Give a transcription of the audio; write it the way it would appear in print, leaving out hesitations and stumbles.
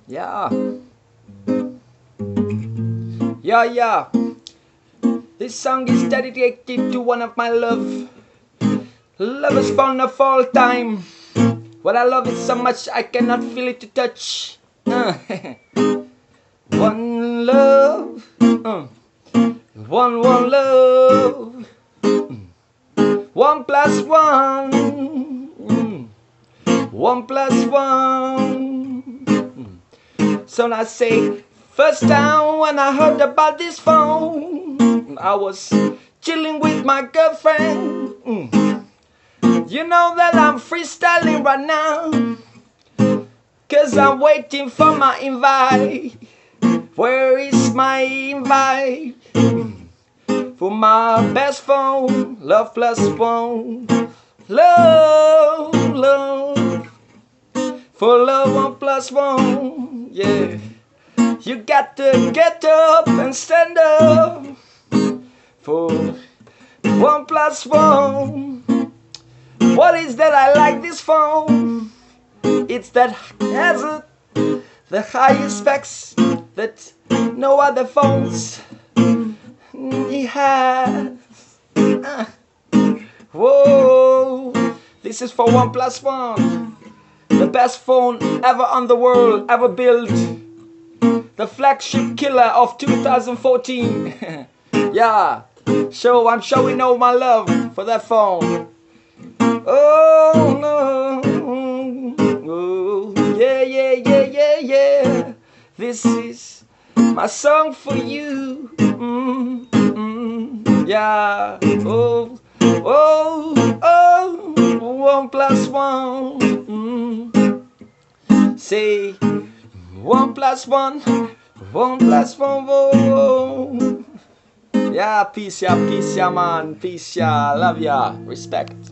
Yeah. Yeah, yeah. This song is dedicated to one of my lovers fond of all time. But I love it so much I cannot feel it to touch. One love, one love, 1+1, 1+1. So I say, first time when I heard about this phone, I was chilling with my girlfriend. You know that I'm freestyling right now, 'cause I'm waiting for my invite. Where is my invite? For my best phone, love plus one. Love, love. For love 1+1, yeah. You got to get up and stand up. For 1+1. What is that I like this phone? It's that has the highest specs that no other phones he has. Whoa, this is for 1+1. The best phone ever on the world, ever built. The flagship killer of 2014. Yeah, so I'm showing all my love for that phone. Oh no, oh, yeah, yeah, yeah, yeah, yeah. This is my song for you. Yeah, oh, oh, oh, 1+1. Say 1+1, 1+1, whoa. Yeah, peace, yeah, man, peace, yeah, love ya, respect.